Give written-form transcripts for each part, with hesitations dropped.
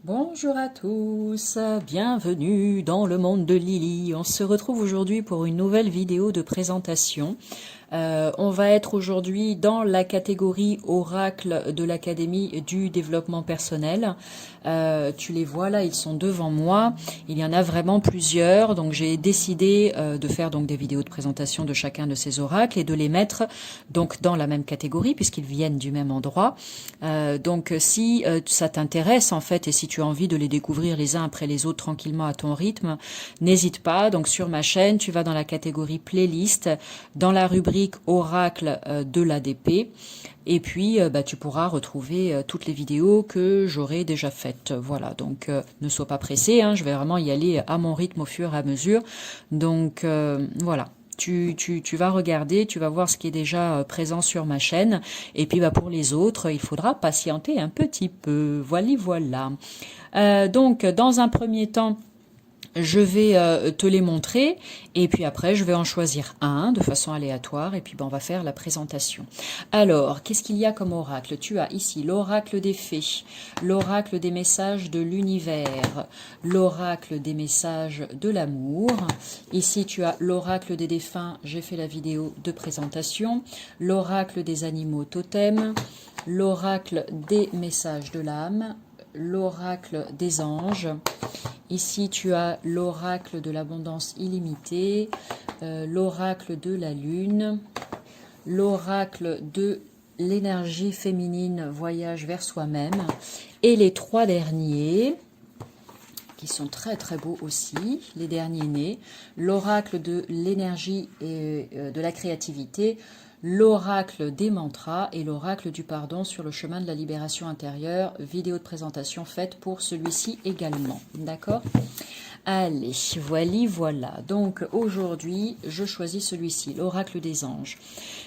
Bonjour à tous, bienvenue dans le monde de Lily. On se retrouve aujourd'hui pour une nouvelle vidéo de présentation. On va être aujourd'hui dans la catégorie oracle de l'Académie du développement personnel. Tu les vois là, ils sont devant moi. Il y en a vraiment plusieurs, donc j'ai décidé de faire donc des vidéos de présentation de chacun de ces oracles et de les mettre donc dans la même catégorie puisqu'ils viennent du même endroit. Donc si ça t'intéresse en fait et si tu as envie de les découvrir les uns après les autres tranquillement à ton rythme, n'hésite pas. Donc sur ma chaîne, tu vas dans la catégorie playlist, dans la rubrique oracle de l'ADP. Et puis, tu pourras retrouver toutes les vidéos que j'aurai déjà faites. Voilà, donc ne sois pas pressé, hein, je vais vraiment y aller à mon rythme au fur et à mesure. Donc, voilà. Tu vas regarder, tu vas voir ce qui est déjà présent sur ma chaîne. Et puis, pour les autres, il faudra patienter un petit peu. Voilà, voilà. Donc, dans un premier temps, je vais te les montrer et puis après je vais en choisir un de façon aléatoire et puis on va faire la présentation. Alors, qu'est-ce qu'il y a comme oracle? Tu as ici l'oracle des fées, l'oracle des messages de l'univers, l'oracle des messages de l'amour. Ici tu as l'oracle des défunts, j'ai fait la vidéo de présentation, l'oracle des animaux totems, l'oracle des messages de l'âme, l'oracle des anges. Ici, tu as l'oracle de l'abondance illimitée, l'oracle de la lune, l'oracle de l'énergie féminine, voyage vers soi-même, et les trois derniers, qui sont très très beaux aussi, les derniers nés, l'oracle de l'énergie et de la créativité, l'oracle des mantras et l'oracle du pardon sur le chemin de la libération intérieure, vidéo de présentation faite pour celui-ci également. D'accord ? Allez, voilà. Donc aujourd'hui, je choisis celui-ci, l'oracle des anges,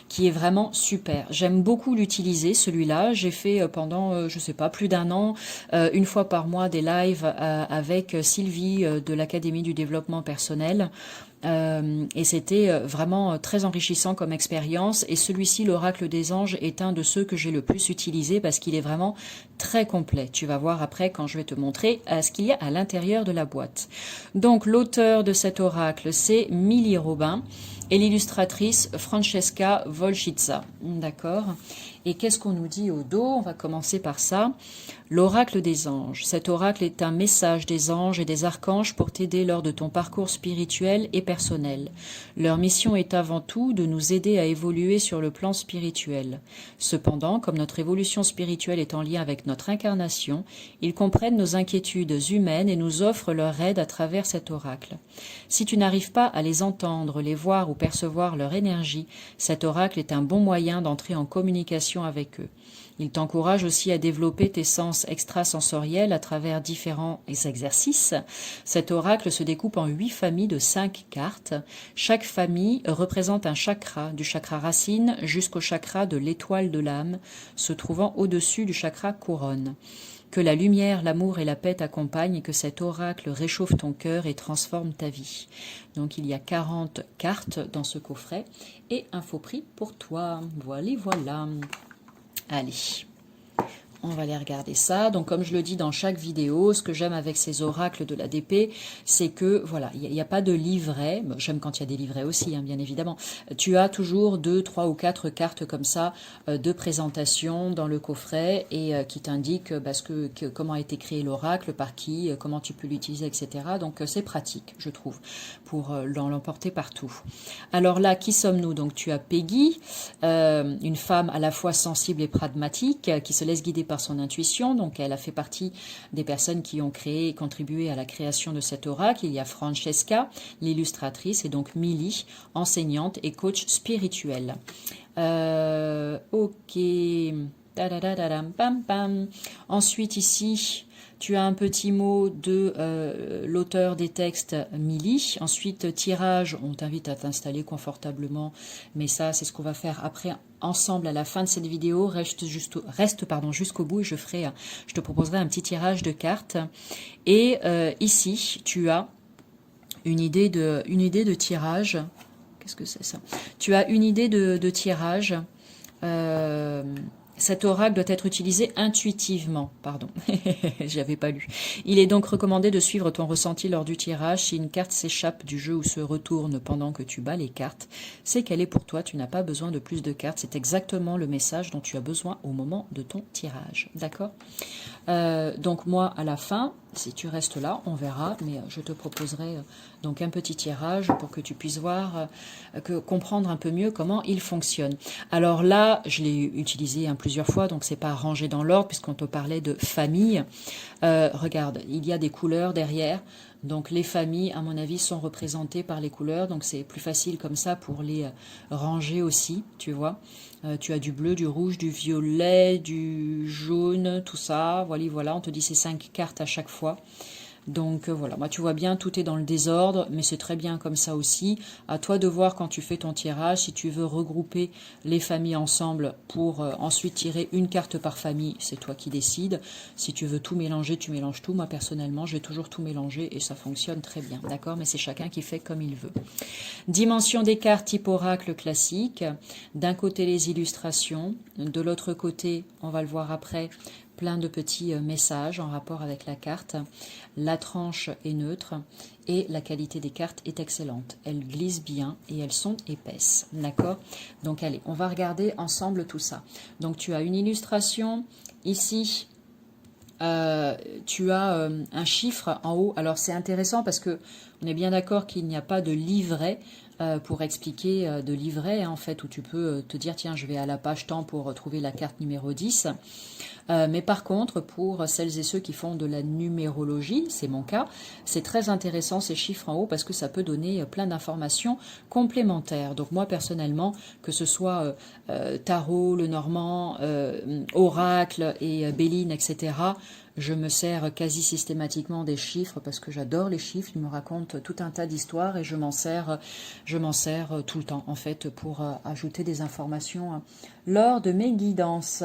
qui est vraiment super. J'aime beaucoup l'utiliser, celui-là. J'ai fait pendant, je sais pas, plus d'un an, une fois par mois, des lives avec Sylvie de l'Académie du développement personnel. Et c'était vraiment très enrichissant comme expérience. Et celui-ci, l'oracle des anges, est un de ceux que j'ai le plus utilisé parce qu'il est vraiment très complet. Tu vas voir après quand je vais te montrer ce qu'il y a à l'intérieur de la boîte. Donc l'auteur de cet oracle, c'est Milly Robin et l'illustratrice Francesca Volchitsa. D'accord. Et qu'est-ce qu'on nous dit au dos? On va commencer par ça. L'oracle des anges. Cet oracle est un message des anges et des archanges pour t'aider lors de ton parcours spirituel et personnel. Leur mission est avant tout de nous aider à évoluer sur le plan spirituel. Cependant, comme notre évolution spirituelle est en lien avec notre incarnation, ils comprennent nos inquiétudes humaines et nous offrent leur aide à travers cet oracle. Si tu n'arrives pas à les entendre, les voir ou percevoir leur énergie, cet oracle est un bon moyen d'entrer en communication avec eux. Il t'encourage aussi à développer tes sens extrasensoriels à travers différents exercices. Cet oracle se découpe en 8 familles de 5 cartes. Chaque famille représente un chakra, du chakra racine jusqu'au chakra de l'étoile de l'âme, se trouvant au-dessus du chakra couronne. Que la lumière, l'amour et la paix t'accompagnent et que cet oracle réchauffe ton cœur et transforme ta vie. Donc il y a 40 cartes dans ce coffret et un faux prix pour toi. Voilà. Allez, on va aller regarder ça. Donc comme je le dis dans chaque vidéo, ce que j'aime avec ces oracles de l'ADP, c'est que voilà, il n'y a pas de livret. Bon, j'aime quand il y a des livrets aussi, hein, bien évidemment. Tu as toujours 2, 3 ou 4 cartes comme ça de présentation dans le coffret et qui t'indiquent comment a été créé l'oracle, par qui, comment tu peux l'utiliser, etc. Donc c'est pratique, je trouve, pour l'emporter partout. Alors là, qui sommes-nous? Donc tu as Peggy, une femme à la fois sensible et pragmatique, qui se laisse guider par son intuition. Donc elle a fait partie des personnes qui ont créé et contribué à la création de cet oracle. Il y a Francesca, l'illustratrice, et donc Milly, enseignante et coach spirituel. Ok. Pam, pam. Ensuite ici, tu as un petit mot de l'auteur des textes, Milly. Ensuite, tirage, on t'invite à t'installer confortablement, mais ça, c'est ce qu'on va faire après ensemble à la fin de cette vidéo. Reste jusqu'au bout et je te proposerai un petit tirage de cartes. Et ici, tu as une idée de tirage. Qu'est-ce que c'est ça? Tu as une idée de tirage. Cet oracle doit être utilisé intuitivement, pardon, j'avais pas lu. Il est donc recommandé de suivre ton ressenti lors du tirage. Si une carte s'échappe du jeu ou se retourne pendant que tu bats les cartes, c'est qu'elle est pour toi, tu n'as pas besoin de plus de cartes. C'est exactement le message dont tu as besoin au moment de ton tirage, d'accord? Donc moi, à la fin, si tu restes là, on verra, mais je te proposerai donc un petit tirage pour que tu puisses voir, comprendre un peu mieux comment il fonctionne. Alors là, je l'ai utilisé plusieurs fois, donc c'est pas rangé dans l'ordre puisqu'on te parlait de famille. Regarde, il y a des couleurs derrière. Donc les familles, à mon avis, sont représentées par les couleurs. Donc c'est plus facile comme ça pour les ranger aussi, tu vois. Tu as du bleu, du rouge, du violet, du jaune, tout ça. Voilà, voilà, on te dit c'est 5 cartes à chaque fois. Donc voilà, moi tu vois bien, tout est dans le désordre, mais c'est très bien comme ça aussi. À toi de voir quand tu fais ton tirage, si tu veux regrouper les familles ensemble pour ensuite tirer une carte par famille, c'est toi qui décides. Si tu veux tout mélanger, tu mélanges tout. Moi personnellement, j'ai toujours tout mélangé et ça fonctionne très bien, d'accord? Mais c'est chacun qui fait comme il veut. Dimension des cartes type oracle classique. D'un côté les illustrations, de l'autre côté, on va le voir après, plein de petits messages en rapport avec la carte. La tranche est neutre et la qualité des cartes est excellente. Elles glissent bien et elles sont épaisses. D'accord? Donc allez, on va regarder ensemble tout ça. Donc tu as une illustration ici. Tu as un chiffre en haut. Alors c'est intéressant parce que on est bien d'accord qu'il n'y a pas de livret pour expliquer de livret en fait, où tu peux te dire tiens je vais à la page temps pour trouver la carte numéro 10. Mais par contre, pour celles et ceux qui font de la numérologie, c'est mon cas, c'est très intéressant ces chiffres en haut parce que ça peut donner plein d'informations complémentaires. Donc moi personnellement, que ce soit tarot, le normand, oracle et Béline, etc., je me sers quasi systématiquement des chiffres parce que j'adore les chiffres, ils me racontent tout un tas d'histoires et je m'en sers tout le temps en fait pour ajouter des informations lors de mes guidances.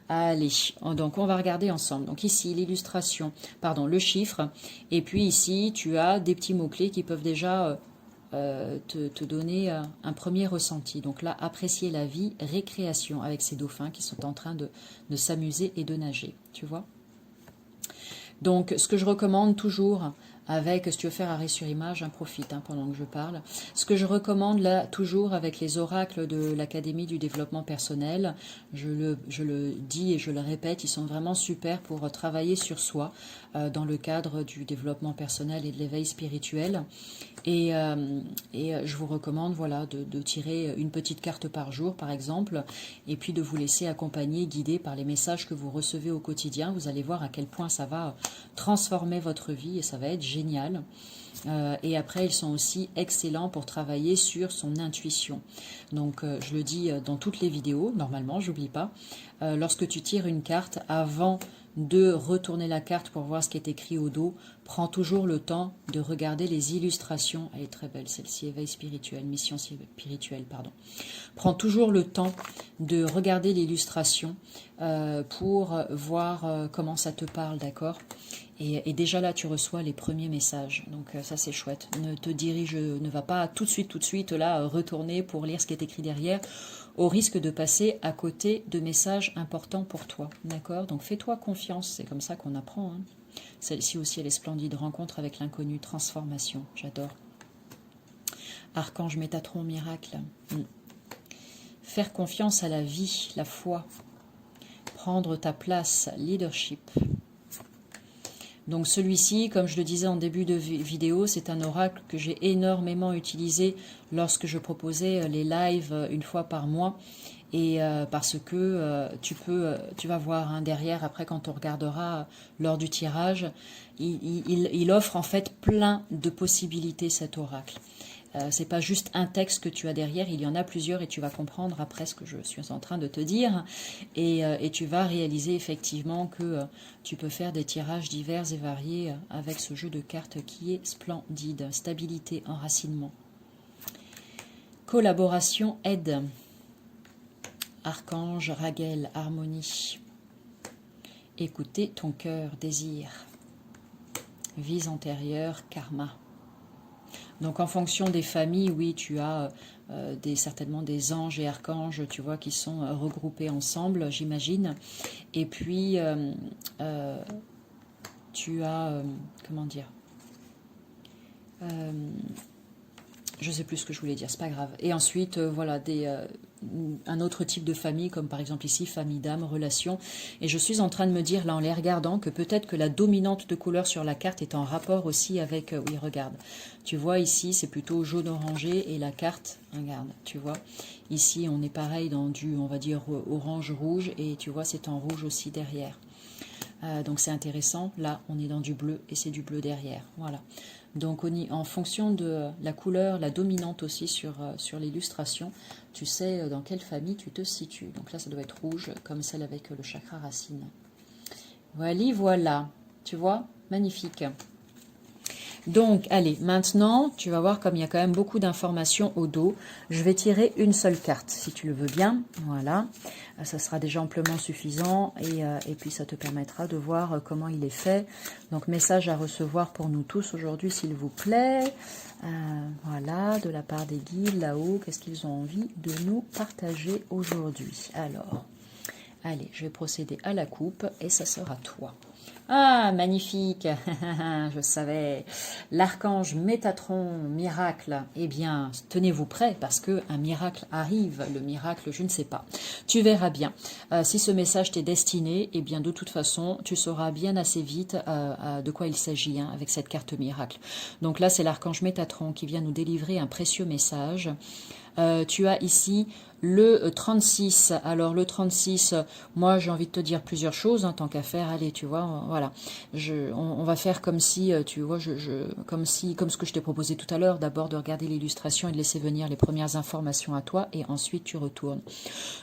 Allez, donc on va regarder ensemble. Donc ici l'illustration, pardon, le chiffre, et puis ici tu as des petits mots-clés qui peuvent déjà te donner un premier ressenti. Donc là, apprécier la vie, récréation avec ces dauphins qui sont en train de s'amuser et de nager, tu vois. Donc, ce que je recommande toujours avec, si tu veux faire arrêt sur image, profite pendant que je parle. Ce que je recommande là, toujours avec les oracles de l'Académie du développement personnel, je le dis et je le répète, ils sont vraiment super pour travailler sur soi dans le cadre du développement personnel et de l'éveil spirituel. Et je vous recommande voilà, de tirer une petite carte par jour, par exemple, et puis de vous laisser accompagner, guider par les messages que vous recevez au quotidien. Vous allez voir à quel point ça va transformer votre vie et ça va être génial. Et après, ils sont aussi excellents pour travailler sur son intuition. Donc, je le dis dans toutes les vidéos, normalement, j'oublie pas. Lorsque tu tires une carte, avant de retourner la carte pour voir ce qui est écrit au dos, prends toujours le temps de regarder les illustrations. Elle est très belle celle-ci, éveil spirituel, mission spirituelle, pardon. Prends toujours le temps de regarder l'illustration pour voir comment ça te parle, d'accord ? Et déjà là, tu reçois les premiers messages. Donc ça, c'est chouette. Ne va pas tout de suite là retourner pour lire ce qui est écrit derrière, au risque de passer à côté de messages importants pour toi. D'accord ? Donc fais-toi confiance, c'est comme ça qu'on apprend. Celle-ci aussi, elle est splendide. Rencontre avec l'inconnu, transformation. J'adore. Archange Métatron, miracle. Faire confiance à la vie, la foi. Prendre ta place, leadership. Donc celui-ci, comme je le disais en début de vidéo, c'est un oracle que j'ai énormément utilisé lorsque je proposais les lives une fois par mois. Et parce que tu vas voir derrière, après quand on regardera lors du tirage, il offre en fait plein de possibilités cet oracle. C'est pas juste un texte que tu as derrière, il y en a plusieurs et tu vas comprendre après ce que je suis en train de te dire et tu vas réaliser effectivement que tu peux faire des tirages divers et variés avec ce jeu de cartes qui est splendide. Stabilité, enracinement. Collaboration, aide. Archange, Raguel, harmonie. Écouter ton cœur, désir. Vie antérieure, karma. Donc en fonction des familles, oui, tu as certainement des anges et archanges, tu vois, qui sont regroupés ensemble, j'imagine. Et puis, tu as, comment dire, je sais plus ce que je voulais dire, c'est pas grave. Et ensuite, voilà, un autre type de famille, comme par exemple ici, famille d'âme, relation. Et je suis en train de me dire, là, en les regardant, que peut-être que la dominante de couleur sur la carte est en rapport aussi avec... oui, regarde. Tu vois, ici, c'est plutôt jaune-orangé et la carte, regarde, tu vois. Ici, on est pareil dans du, on va dire, orange-rouge. Et tu vois, c'est en rouge aussi derrière. Donc c'est intéressant. Là, on est dans du bleu et c'est du bleu derrière. Voilà. Donc en fonction de la couleur, la dominante aussi sur l'illustration, tu sais dans quelle famille tu te situes. Donc là, ça doit être rouge, comme celle avec le chakra racine. Voilà. Tu vois? Magnifique. Donc, allez, maintenant, tu vas voir comme il y a quand même beaucoup d'informations au dos. Je vais tirer une seule carte, si tu le veux bien. Voilà, ça sera déjà amplement suffisant et puis ça te permettra de voir comment il est fait. Donc, message à recevoir pour nous tous aujourd'hui, s'il vous plaît. Voilà, de la part des guides là-haut, qu'est-ce qu'ils ont envie de nous partager aujourd'hui? Alors, allez, je vais procéder à la coupe et ça sera toi. Ah, magnifique. Je savais. L'archange Métatron, miracle. Eh bien, tenez-vous prêts parce qu'un miracle arrive. Le miracle, je ne sais pas. Tu verras bien. Si ce message t'est destiné, eh bien, de toute façon, tu sauras bien assez vite de quoi il s'agit avec cette carte miracle. Donc là, c'est l'archange Métatron qui vient nous délivrer un précieux message. Tu as ici le 36. Alors le 36, moi j'ai envie de te dire plusieurs choses, tant qu'à faire. Allez, tu vois, voilà. On va faire comme si, tu vois, comme ce que je t'ai proposé tout à l'heure, d'abord de regarder l'illustration et de laisser venir les premières informations à toi, et ensuite tu retournes.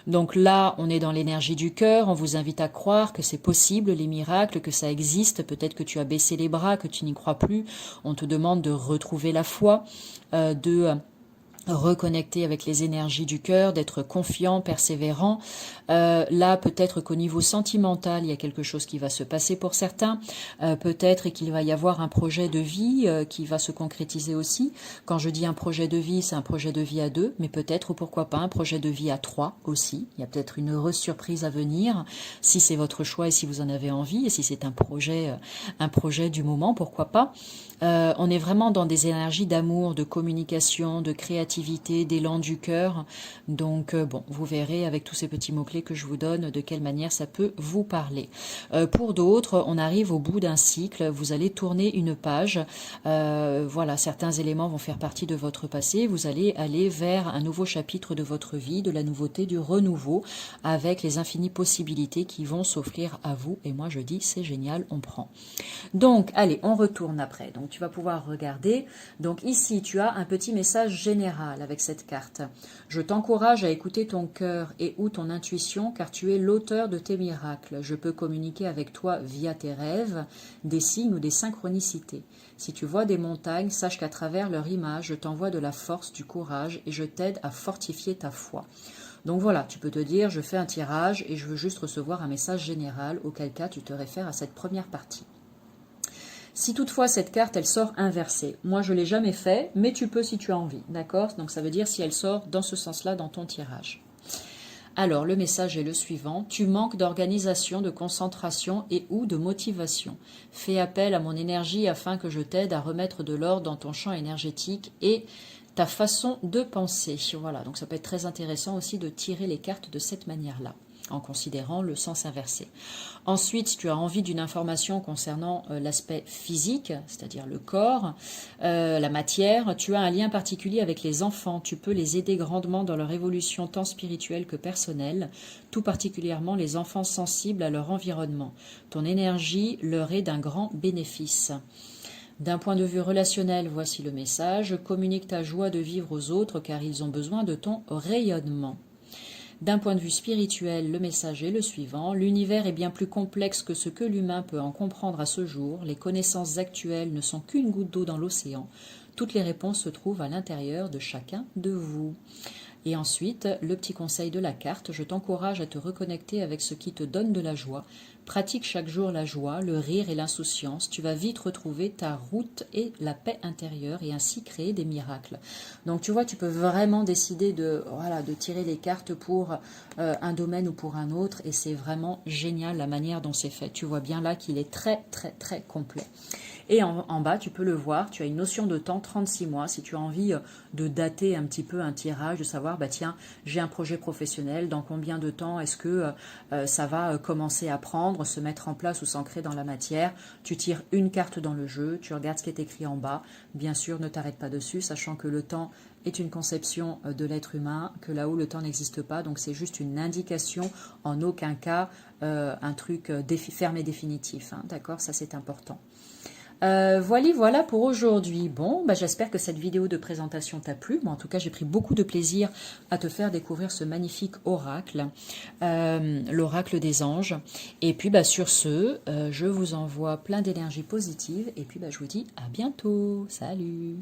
Donc là, on est dans l'énergie du cœur. On vous invite à croire que c'est possible, les miracles, que ça existe. Peut-être que tu as baissé les bras, que tu n'y crois plus. On te demande de retrouver la foi, de reconnecter avec les énergies du cœur, d'être confiant, persévérant. Là, peut-être qu'au niveau sentimental, il y a quelque chose qui va se passer pour certains. Peut-être qu'il va y avoir un projet de vie qui va se concrétiser aussi. Quand je dis un projet de vie, c'est un projet de vie à 2, mais peut-être, ou pourquoi pas, un projet de vie à 3 aussi. Il y a peut-être une heureuse surprise à venir, si c'est votre choix et si vous en avez envie, et si c'est un projet du moment, pourquoi pas. On est vraiment dans des énergies d'amour, de communication, de créativité, d'élan du cœur. Donc, bon, vous verrez avec tous ces petits mots-clés que je vous donne de quelle manière ça peut vous parler. Pour d'autres, on arrive au bout d'un cycle. Vous allez tourner une page. Voilà, certains éléments vont faire partie de votre passé. Vous allez aller vers un nouveau chapitre de votre vie, de la nouveauté, du renouveau, avec les infinies possibilités qui vont s'offrir à vous. Et moi, je dis, c'est génial, on prend. Donc, allez, on retourne après. Donc, tu vas pouvoir regarder. Donc, ici, tu as un petit message général avec cette carte. Je t'encourage à écouter ton cœur et ou ton intuition, car tu es l'auteur de tes miracles. Je peux communiquer avec toi via tes rêves, des signes ou des synchronicités. Si tu vois des montagnes, sache qu'à travers leur image, je t'envoie de la force, du courage et je t'aide à fortifier ta foi. Donc voilà, tu peux te dire, je fais un tirage et je veux juste recevoir un message général, auquel cas tu te réfères à cette première partie. Si toutefois cette carte, elle sort inversée, moi je ne l'ai jamais fait, mais tu peux si tu as envie, d'accord? Donc ça veut dire si elle sort dans ce sens-là dans ton tirage. Alors le message est le suivant, tu manques d'organisation, de concentration et ou de motivation. Fais appel à mon énergie afin que je t'aide à remettre de l'ordre dans ton champ énergétique et ta façon de penser. Voilà, donc ça peut être très intéressant aussi de tirer les cartes de cette manière-là, en considérant le sens inversé. Ensuite, si tu as envie d'une information concernant l'aspect physique, c'est-à-dire le corps, la matière, tu as un lien particulier avec les enfants. Tu peux les aider grandement dans leur évolution tant spirituelle que personnelle, tout particulièrement les enfants sensibles à leur environnement. Ton énergie leur est d'un grand bénéfice. D'un point de vue relationnel, voici le message. Communique ta joie de vivre aux autres car ils ont besoin de ton rayonnement. D'un point de vue spirituel, le message est le suivant. L'univers est bien plus complexe que ce que l'humain peut en comprendre à ce jour. Les connaissances actuelles ne sont qu'une goutte d'eau dans l'océan. Toutes les réponses se trouvent à l'intérieur de chacun de vous. Et ensuite, le petit conseil de la carte, je t'encourage à te reconnecter avec ce qui te donne de la joie. Pratique chaque jour la joie, le rire et l'insouciance. Tu vas vite retrouver ta route et la paix intérieure et ainsi créer des miracles. Donc tu vois, tu peux vraiment décider de, voilà, de tirer les cartes pour un domaine ou pour un autre et c'est vraiment génial la manière dont c'est fait. Tu vois bien là qu'il est très très très complet. Et en bas, tu peux le voir, tu as une notion de temps, 36 mois. Si tu as envie de dater un petit peu un tirage, de savoir, bah tiens, j'ai un projet professionnel, dans combien de temps est-ce que ça va commencer à prendre, se mettre en place ou s'ancrer dans la matière. Tu tires une carte dans le jeu, tu regardes ce qui est écrit en bas. Bien sûr, ne t'arrête pas dessus, sachant que le temps est une conception de l'être humain, que là-haut le temps n'existe pas, donc c'est juste une indication, en aucun cas un truc ferme et définitif, hein, d'accord, ça c'est important. Voilà pour aujourd'hui. Bon, bah, j'espère que cette vidéo de présentation t'a plu. Moi, en tout cas, j'ai pris beaucoup de plaisir à te faire découvrir ce magnifique oracle, l'oracle des anges. Et puis, bah, sur ce, je vous envoie plein d'énergie positive. Et puis, bah, je vous dis à bientôt. Salut!